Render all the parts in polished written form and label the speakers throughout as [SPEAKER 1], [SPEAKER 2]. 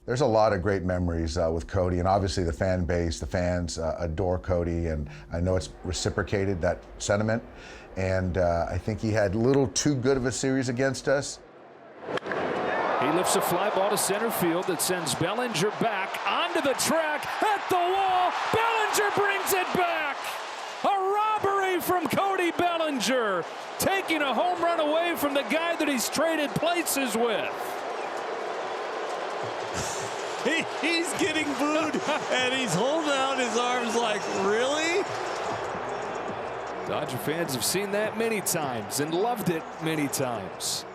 [SPEAKER 1] There's a lot of great memories with Cody, and obviously the fan base, the fans adore Cody, and I know it's reciprocated, that sentiment. And I think he had a little too good of a series against us.
[SPEAKER 2] He lifts a fly ball to center field that sends Bellinger back onto the track, at the wall. Bellinger brings it back. A robbery from Cody Bellinger, taking a home run away from the guy that he's traded places with.
[SPEAKER 3] He's getting booed, and he's holding out his arms like, really?
[SPEAKER 2] Dodger fans have seen that many times and loved it many times.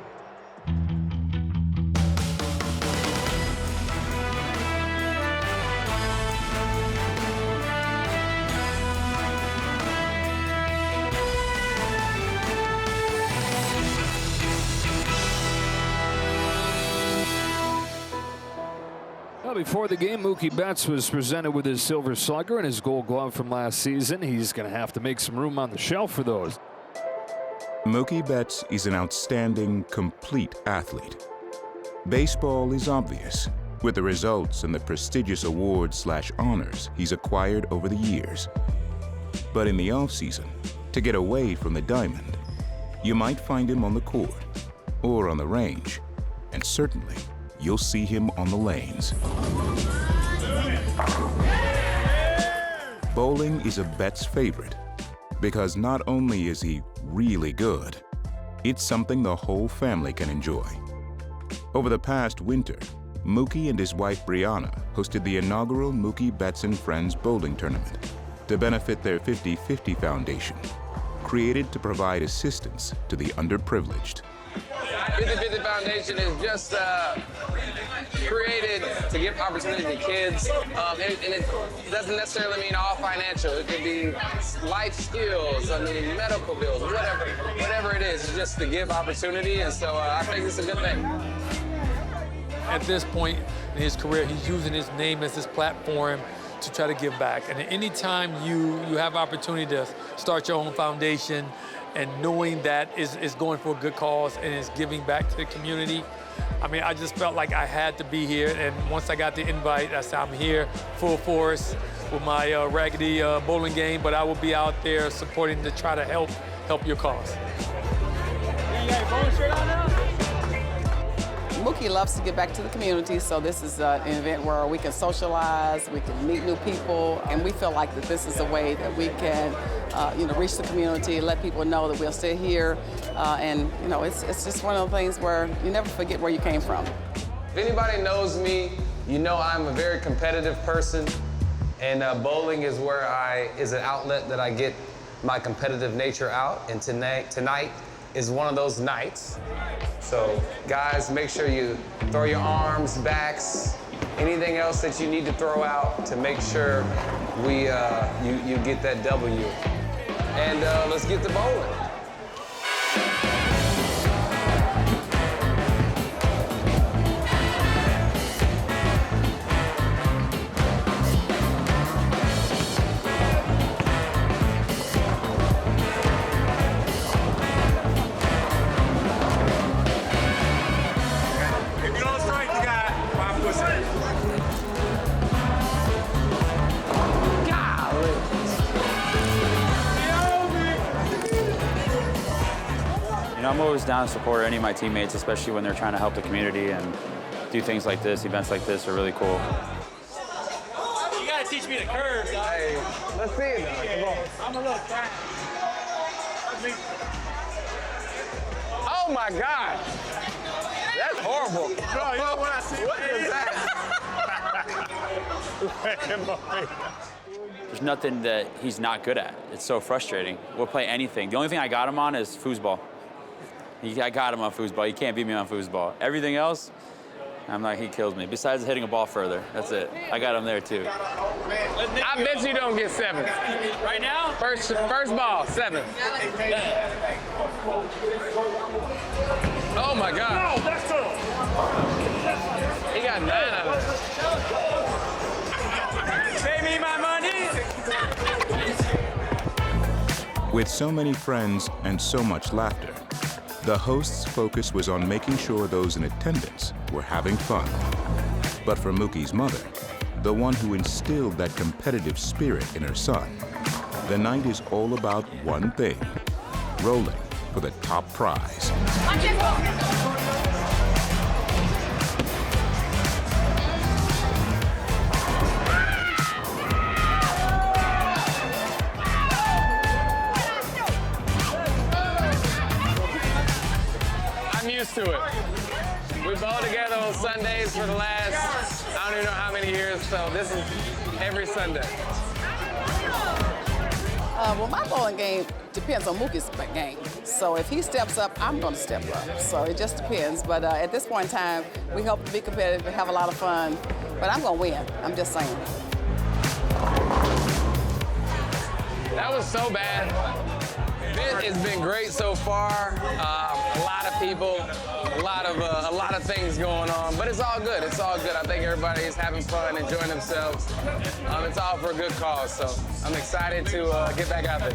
[SPEAKER 2] Before the game, Mookie Betts was presented with his Silver Slugger and his Gold Glove from last season. He's going to have to make some room on the shelf for those.
[SPEAKER 4] Mookie Betts is an outstanding, complete athlete. Baseball is obvious, with the results and the prestigious awards/honors he's acquired over the years. But in the offseason, to get away from the diamond, you might find him on the court or on the range, and certainly you'll see him on the lanes. Bowling is a Betts favorite because not only is he really good, it's something the whole family can enjoy. Over the past winter, Mookie and his wife Brianna hosted the inaugural Mookie Betts and Friends bowling tournament to benefit their 50/50 Foundation, created to provide assistance to the underprivileged.
[SPEAKER 5] 50/50 Foundation is just created to give opportunity to kids, and it doesn't necessarily mean all financial. It could be life skills, medical bills, whatever it is. It's just to give opportunity, and so I think it's a good thing.
[SPEAKER 6] At this point in his career, he's using his name as his platform to try to give back. And anytime you have opportunity to start your own foundation, and knowing that is going for a good cause and is giving back to the community, I mean, I just felt like I had to be here. And once I got the invite, I said, I'm here full force with my raggedy bowling game, but I will be out there supporting to try to help your cause.
[SPEAKER 7] You got your bowling shirt on now?
[SPEAKER 8] Mookie loves to give back to the community, so this is an event where we can socialize, we can meet new people, and we feel like that this is a way that we can, reach the community, let people know that we're still here, and it's just one of the things where you never forget where you came from.
[SPEAKER 5] If anybody knows me, you know I'm a very competitive person, and bowling is is an outlet that I get my competitive nature out, and tonight is one of those nights. So guys, make sure you throw your arms, backs, anything else that you need to throw out to make sure you get that W. And let's get to bowling.
[SPEAKER 7] I'm always down to support any of my teammates, especially when they're trying to help the community, and do things like this. Events like this are really cool.
[SPEAKER 6] You gotta teach me the curves.
[SPEAKER 5] Hey, let's see it. Come on.
[SPEAKER 6] I'm a little tired.
[SPEAKER 5] Oh my God. That's horrible.
[SPEAKER 3] Bro, you know what I see?
[SPEAKER 5] What is that?
[SPEAKER 7] There's nothing that he's not good at. It's so frustrating. We'll play anything. The only thing I got him on is foosball. I got him on foosball. You can't beat me on foosball. Everything else, I'm like, he kills me. Besides hitting a ball further, that's it. I got him there too.
[SPEAKER 5] I bet you don't get 7.
[SPEAKER 6] Right now?
[SPEAKER 5] First ball, 7. Oh my God.
[SPEAKER 6] No, that's tough.
[SPEAKER 5] He got 9 out of it.
[SPEAKER 6] Pay me my money.
[SPEAKER 4] With so many friends and so much laughter, the host's focus was on making sure those in attendance were having fun. But for Mookie's mother, the one who instilled that competitive spirit in her son, the night is all about one thing: rolling for the top prize.
[SPEAKER 5] I'm used to it. We bowl together on Sundays for the last, I don't even know how many years, so this is every Sunday.
[SPEAKER 8] Well, my bowling game depends on Mookie's game. So if he steps up, I'm going to step up. So it just depends. But at this point in time, we hope to be competitive and have a lot of fun. But I'm going to win. I'm just saying.
[SPEAKER 5] That was so bad. It has been great so far. A lot of people, a lot of things going on, but it's all good. It's all good. I think everybody is having fun, enjoying themselves. It's all for a good cause, so I'm excited to get back out there.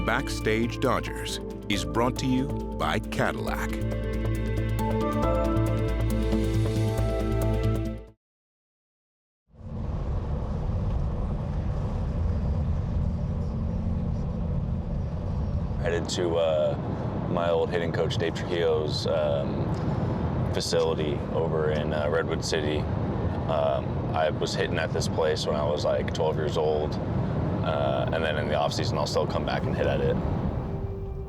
[SPEAKER 4] Backstage Dodgers is brought to you by Cadillac.
[SPEAKER 9] Headed to my old hitting coach Dave Trujillo's facility over in Redwood City. I was hitting at this place when I was like 12 years old, and then in the offseason I'll still come back and hit at it.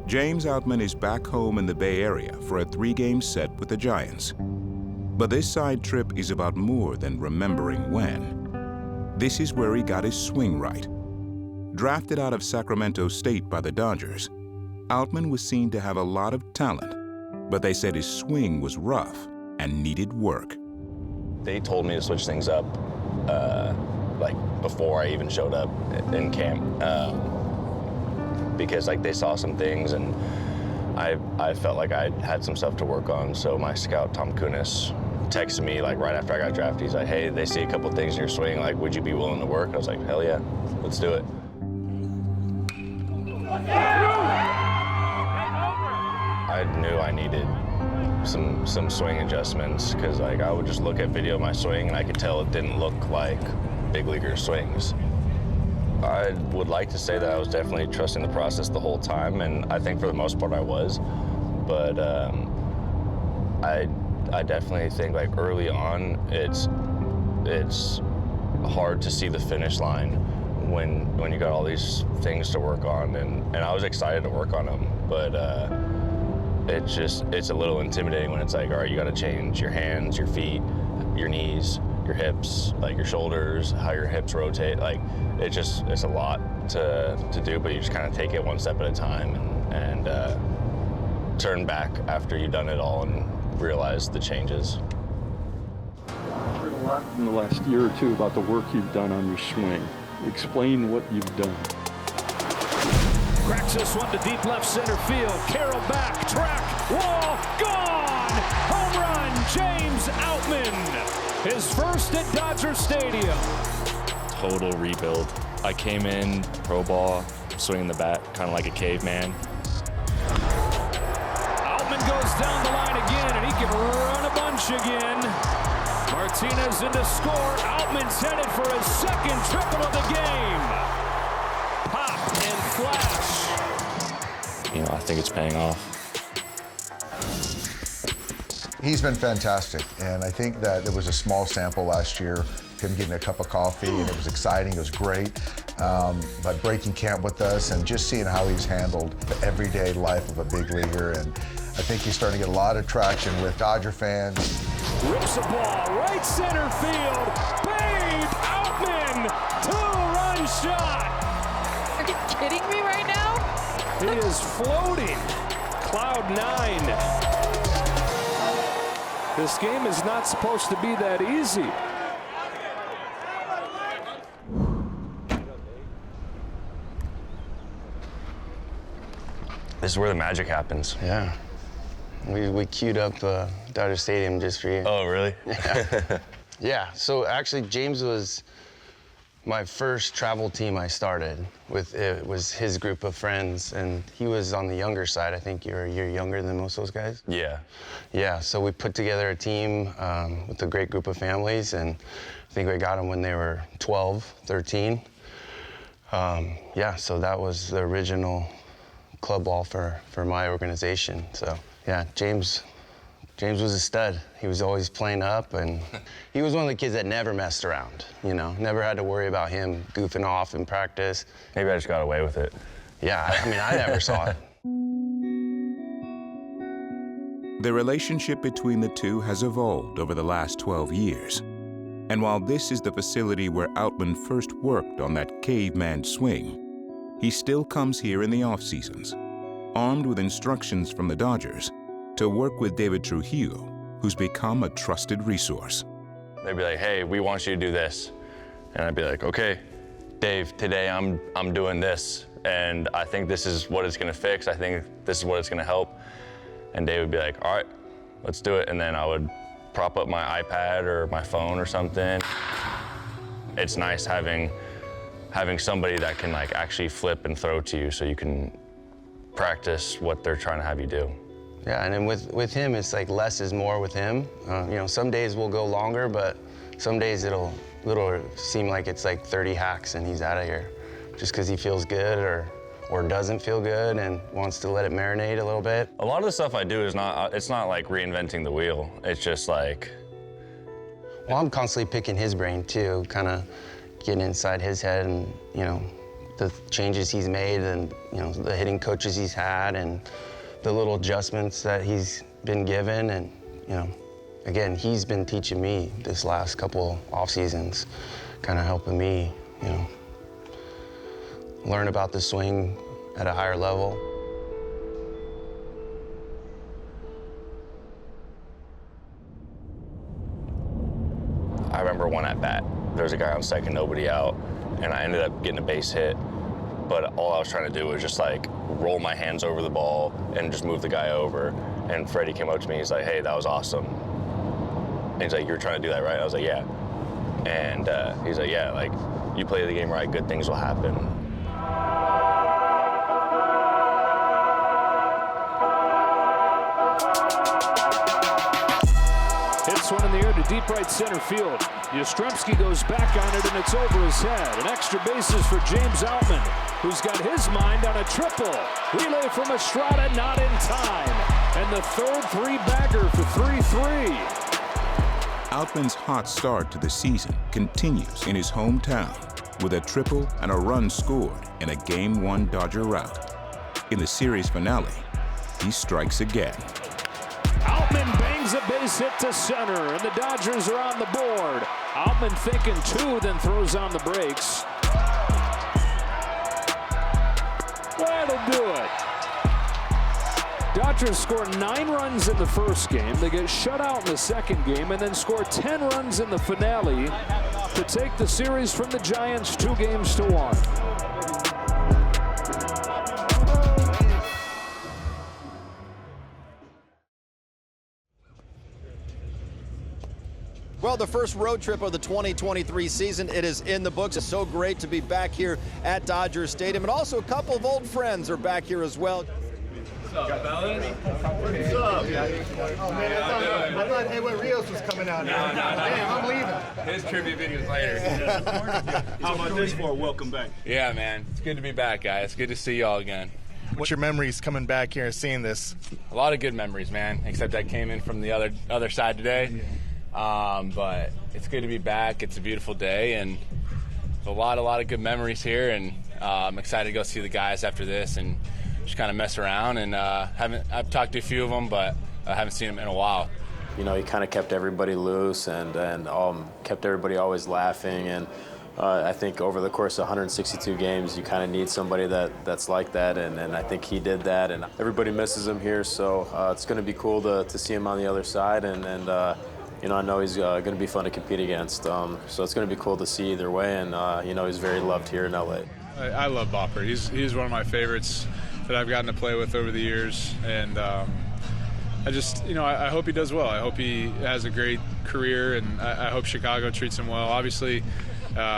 [SPEAKER 4] James Outman is back home in the Bay Area for a 3-game set with the Giants. But this side trip is about more than remembering when. This is where he got his swing right. Drafted out of Sacramento State by the Dodgers, Outman was seen to have a lot of talent, but they said his swing was rough and needed work.
[SPEAKER 9] They told me to switch things up like before I even showed up in camp, because like they saw some things and I felt like I had some stuff to work on. So my scout Tom Kunis texted me like right after I got drafted. He's like, "Hey, they see a couple things in your swing. Like, would you be willing to work?" I was like, "Hell yeah, let's do it." I knew I needed some swing adjustments because like I would just look at video of my swing and I could tell it didn't look like big leaguer swings. I would like to say that I was definitely trusting the process the whole time, and I think for the most part I was. But I definitely think like early on it's hard to see the finish line when you got all these things to work on, and I was excited to work on them, but it's a little intimidating when it's like, all right, you got to change your hands, your feet, your knees, your hips, like your shoulders, how your hips rotate. Like it's a lot to do, but you just kind of take it one step at a time and turn back after you've done it all and realize the changes.
[SPEAKER 10] I've heard a lot in the last year or two about the work you've done on your swing. Explain what you've done.
[SPEAKER 2] Cracks this one to deep left center field. Carroll back, track, wall, gone! Home run, James Outman. His first at Dodger Stadium.
[SPEAKER 11] Total rebuild. I came in pro ball, swinging the bat, kind of like a caveman.
[SPEAKER 2] Outman goes down the line again, and he can run a bunch again. Martinez in to score. Outman's headed for his second triple of the game. Pop and flash.
[SPEAKER 11] You know, I think it's paying off.
[SPEAKER 1] He's been fantastic, and I think that there was a small sample last year, him getting a cup of coffee, and it was exciting, it was great. But breaking camp with us and just seeing how he's handled the everyday life of a big leaguer, and I think he's starting to get a lot of traction with Dodger fans.
[SPEAKER 2] Rips a ball, right center field. Babe Outman, 2-run shot.
[SPEAKER 12] Are you kidding me right now?
[SPEAKER 2] He is floating. Cloud 9. This game is not supposed to be that easy.
[SPEAKER 9] This is where the magic happens.
[SPEAKER 13] Yeah. We queued up Dodger Stadium just for you.
[SPEAKER 9] Oh, really?
[SPEAKER 13] Yeah. Yeah. So actually, James was My first travel team I started with, it was his group of friends, and he was on the younger side. I think you're a year younger than most of those guys.
[SPEAKER 9] Yeah.
[SPEAKER 13] Yeah, so we put together a team with a great group of families, and I think we got them when they were 12, 13. Yeah, so that was the original club ball for my organization. So yeah, James was a stud. He was always playing up, and he was one of the kids that never messed around, you know, never had to worry about him goofing off in practice.
[SPEAKER 9] Maybe I just got away with it.
[SPEAKER 13] Yeah, I mean, I never saw it.
[SPEAKER 4] The relationship between the two has evolved over the last 12 years. And while this is the facility where Outman first worked on that caveman swing, he still comes here in the off-seasons, armed with instructions from the Dodgers to work with David Trujillo, who's become a trusted resource.
[SPEAKER 9] They'd be like, hey, we want you to do this. And I'd be like, okay, Dave, today I'm doing this, and I think this is what it's gonna fix. I think this is what it's gonna help. And Dave would be like, all right, let's do it. And then I would prop up my iPad or my phone or something. It's nice having somebody that can like actually flip and throw to you so you can practice what they're trying to have you do.
[SPEAKER 13] Yeah, and then with him, it's like less is more with him. You know, some days we'll go longer, but some days it'll seem like it's like 30 hacks and he's out of here just because he feels good or doesn't feel good and wants to let it marinate a little bit.
[SPEAKER 9] A lot of the stuff I do is it's not like reinventing the wheel. It's just like...
[SPEAKER 13] Well, I'm constantly picking his brain too, kind of getting inside his head and, you know, the changes he's made and, you know, the hitting coaches he's had and the little adjustments that he's been given. And, you know, again, he's been teaching me this last couple off seasons, kind of helping me, you know, learn about the swing at a higher level.
[SPEAKER 9] I remember one at bat. There was a guy on second, nobody out, and I ended up getting a base hit. But all I was trying to do was just like roll my hands over the ball and just move the guy over. And Freddie came up to me, he's like, hey, that was awesome. And he's like, you were trying to do that, right? I was like, yeah. And he's like, yeah, like, you play the game right, good things will happen.
[SPEAKER 2] Hits one in the air to deep right center field. Yastrzemski goes back on it, and it's over his head. An extra bases for James Outman, who's got his mind on a triple. Relay from Estrada, not in time. And the third three-bagger for 3-3.
[SPEAKER 4] Outman's hot start to the season continues in his hometown with a triple and a run scored in a Game 1 Dodger rout. In the series finale, he strikes again.
[SPEAKER 2] Outman bangs a base hit to center, and the Dodgers are on the board. Outman thinking two, then throws on the brakes. That'll do it. Dodgers score 9 runs in the first game. They get shut out in the second game and then score 10 runs in the finale to take the series from the Giants 2-1.
[SPEAKER 14] Well, the first road trip of the 2023 season, it is in the books. It's so great to be back here at Dodger Stadium. And also a couple of old friends are back here as well.
[SPEAKER 15] What's up, fellas? What's up? Oh, man, I thought Edwin Rios was coming out now. Damn, I'm leaving.
[SPEAKER 16] His tribute videos later.
[SPEAKER 15] How about this for a welcome back?
[SPEAKER 16] Yeah, man. It's good to be back, guys. It's good to see y'all again.
[SPEAKER 15] What's your memories coming back here and seeing this?
[SPEAKER 16] A lot of good memories, man, except I came in from the other side today. But it's good to be back. It's a beautiful day, and a lot of good memories here, and I'm excited to go see the guys after this and just kind of mess around. And I've talked to a few of them, but I haven't seen them in a while.
[SPEAKER 17] You know, he kind of kept everybody loose and kept everybody always laughing. And I think over the course of 162 games, you kind of need somebody that's like that, and I think he did that. And everybody misses him here, so it's going to be cool to see him on the other side. And you know, I know he's going to be fun to compete against. So it's going to be cool to see either way. And you know, he's very loved here in LA.
[SPEAKER 18] I love Bopper. He's one of my favorites that I've gotten to play with over the years, and I just, you know, I hope he does well. I hope he has a great career, and I hope Chicago treats him well. Obviously,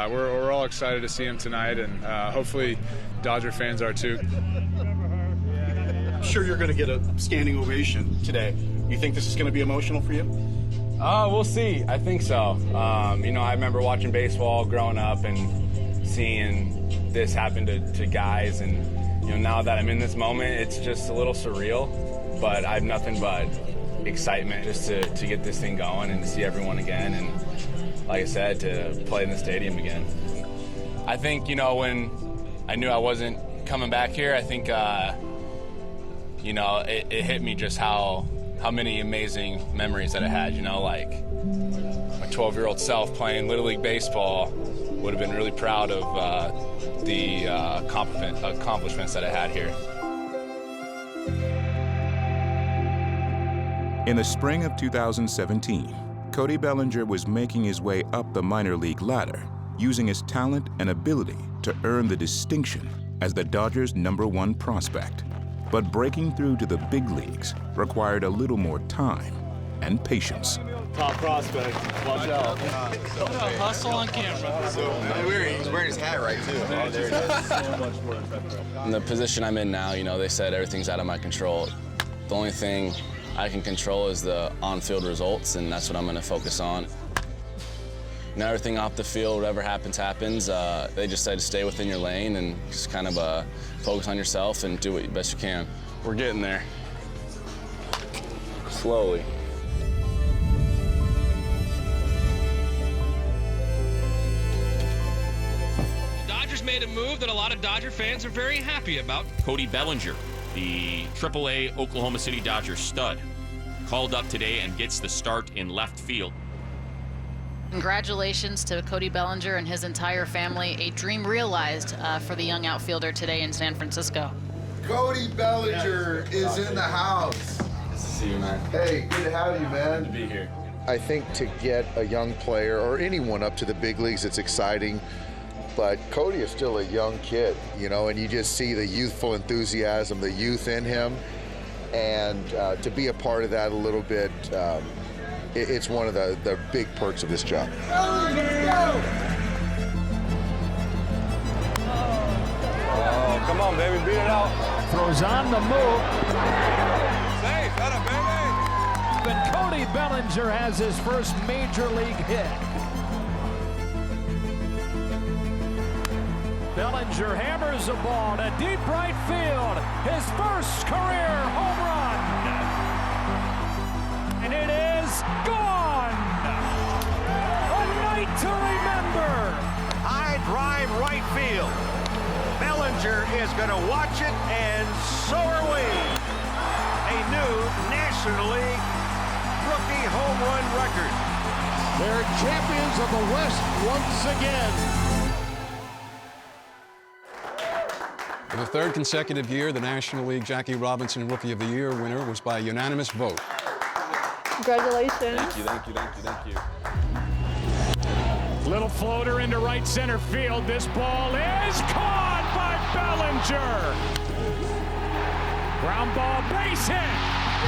[SPEAKER 18] we're all excited to see him tonight, and hopefully Dodger fans are too.
[SPEAKER 19] I'm sure you're going to get a standing ovation today. You think this is going to be emotional for you?
[SPEAKER 16] We'll see. I think so. You know, I remember watching baseball growing up and seeing this happen to guys, and you know, now that I'm in this moment, it's just a little surreal, but I have nothing but excitement just to get this thing going and to see everyone again, and like I said, to play in the stadium again. I think, you know, when I knew I wasn't coming back here, I think, you know, it hit me just how many amazing memories that I had, you know, like my 12-year-old self playing Little League Baseball would have been really proud of the accomplishments that I had here.
[SPEAKER 4] In the spring of 2017, Cody Bellinger was making his way up the minor league ladder, using his talent and ability to earn the distinction as the Dodgers' #1 prospect. But breaking through to the big leagues required a little more time and patience.
[SPEAKER 3] Top prospect. Watch out.
[SPEAKER 12] Hustle on camera.
[SPEAKER 3] He's wearing his hat right, too. Oh, there it is. So much work.
[SPEAKER 7] In the position I'm in now, you know, they said everything's out of my control. The only thing I can control is the on-field results, and that's what I'm going to focus on. And everything off the field, whatever happens, happens. They just said to stay within your lane and just kind of focus on yourself and do what best you can. We're getting there. Slowly.
[SPEAKER 20] The Dodgers made a move that a lot of Dodger fans are very happy about.
[SPEAKER 21] Cody Bellinger, the AAA Oklahoma City Dodgers stud, called up today and gets the start in left field.
[SPEAKER 12] Congratulations to Cody Bellinger and his entire family. A dream realized for the young outfielder today in San Francisco.
[SPEAKER 1] Cody Bellinger is in the house.
[SPEAKER 7] Nice to see you, man.
[SPEAKER 1] Hey, good to have you, man.
[SPEAKER 7] Good to be here.
[SPEAKER 1] I think to get a young player or anyone up to the big leagues, it's exciting. But Cody is still a young kid, you know, and you just see the youthful enthusiasm, the youth in him. And to be a part of that a little bit, it's one of the big perks of this job.
[SPEAKER 2] Oh,
[SPEAKER 3] come on, baby, beat it out.
[SPEAKER 2] Throws on the move.
[SPEAKER 3] Safe, that a baby.
[SPEAKER 2] And Cody Bellinger has his first major league hit. Bellinger hammers the ball to deep right field. His first career home run. And it is gone. A night to remember.
[SPEAKER 22] High drive right field. Bellinger is going to watch it, and so are we. A new National League rookie home run record.
[SPEAKER 23] They're champions of the West once again.
[SPEAKER 24] For the third consecutive year, the National League Jackie Robinson Rookie of the Year winner was by unanimous vote.
[SPEAKER 12] Congratulations.
[SPEAKER 7] Thank you, thank you, thank you, thank you.
[SPEAKER 2] Little floater into right center field. This ball is caught by Bellinger. Ground ball, base hit.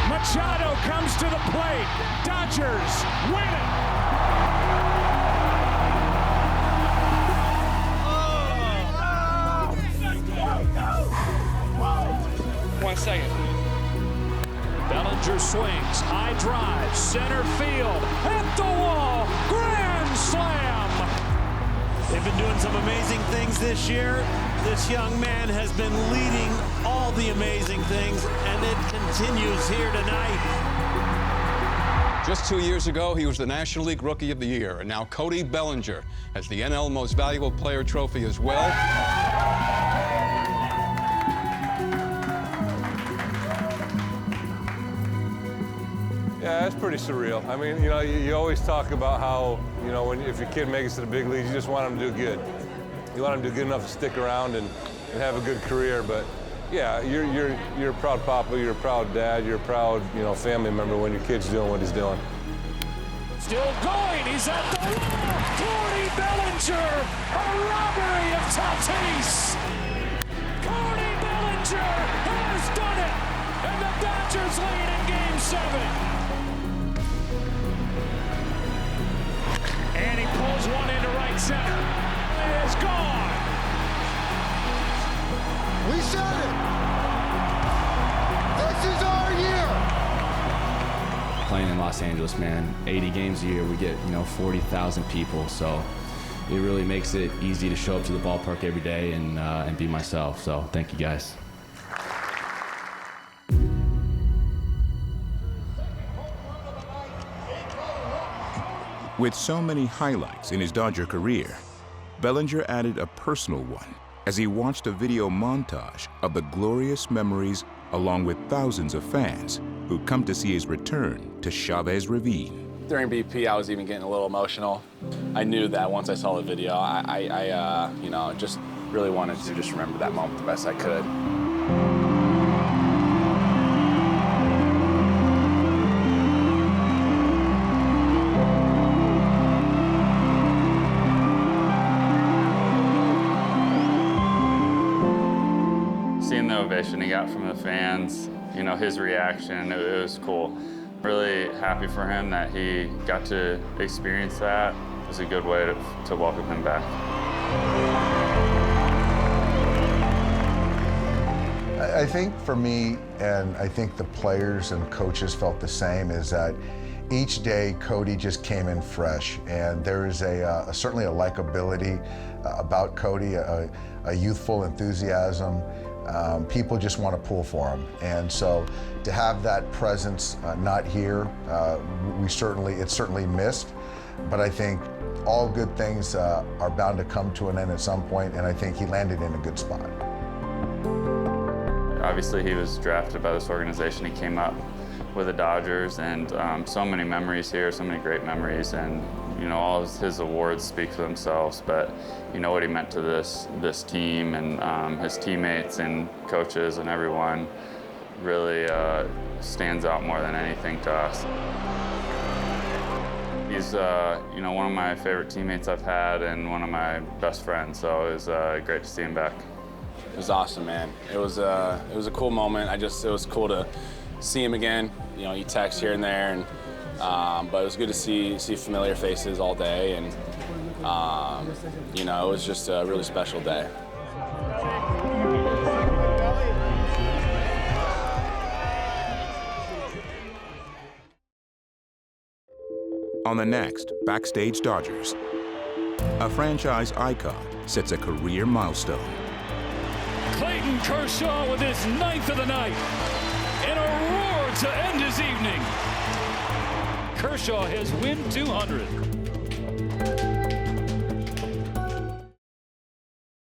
[SPEAKER 2] Machado comes to the plate. Dodgers win it.
[SPEAKER 20] 1 second.
[SPEAKER 2] Bellinger swings, high drive, center field, hit the wall, grand slam.
[SPEAKER 3] They've been doing some amazing things this year. This young man has been leading all the amazing things, and it continues here tonight.
[SPEAKER 24] Just 2 years ago, he was the National League Rookie of the Year, and now Cody Bellinger has the NL Most Valuable Player trophy as well.
[SPEAKER 18] Yeah, that's pretty surreal. I mean, you know, you always talk about how, you know, if your kid makes it to the big leagues, you just want him to do good. You want him to do good enough to stick around and have a good career. But yeah, you're a proud papa, you're a proud dad, you're a proud, you know, family member when your kid's doing what he's doing.
[SPEAKER 2] Still going, he's at the wall. Cody Bellinger, a robbery of Tatis. Cody Bellinger has done it, and the Dodgers lead in Game 7. And he pulls one into right center.
[SPEAKER 11] Los Angeles, man. 80 games a year, we get 40,000 people, so it really makes it easy to show up to the ballpark every day and be myself. So thank you guys.
[SPEAKER 4] With so many highlights in his Dodger career, Bellinger added a personal one as he watched a video montage of the glorious memories along with thousands of fans who come to see his return to Chavez Ravine.
[SPEAKER 9] During BP, I was even getting a little emotional. I knew that once I saw the video, I just really wanted to just remember that moment the best I could.
[SPEAKER 7] Seeing the ovation he got from the fans, his reaction, it was cool. Really happy for him that he got to experience that. It was a good way to welcome him back.
[SPEAKER 1] I think for me, and I think the players and coaches felt the same, is that each day Cody just came in fresh, and there is certainly a likability about Cody, a youthful enthusiasm. People just want to pull for him, and so to have that presence not here, it's certainly missed. But I think all good things are bound to come to an end at some point, and I think he landed in a good spot.
[SPEAKER 7] Obviously, he was drafted by this organization. He came up with the Dodgers, and so many memories here, so many great memories, and all of his awards speak for themselves, but what he meant to this team and his teammates and coaches and everyone really stands out more than anything to us. He's one of my favorite teammates I've had and one of my best friends, so it was great to see him back.
[SPEAKER 9] It was awesome, man. It was a cool moment. It was cool to see him again. He texts here and there, and but it was good to see familiar faces all day, and it was just a really special day.
[SPEAKER 4] On the next Backstage Dodgers, a franchise icon sets a career milestone.
[SPEAKER 2] Clayton Kershaw with his 9th of the night and a roar to end his evening. Kershaw has win 200.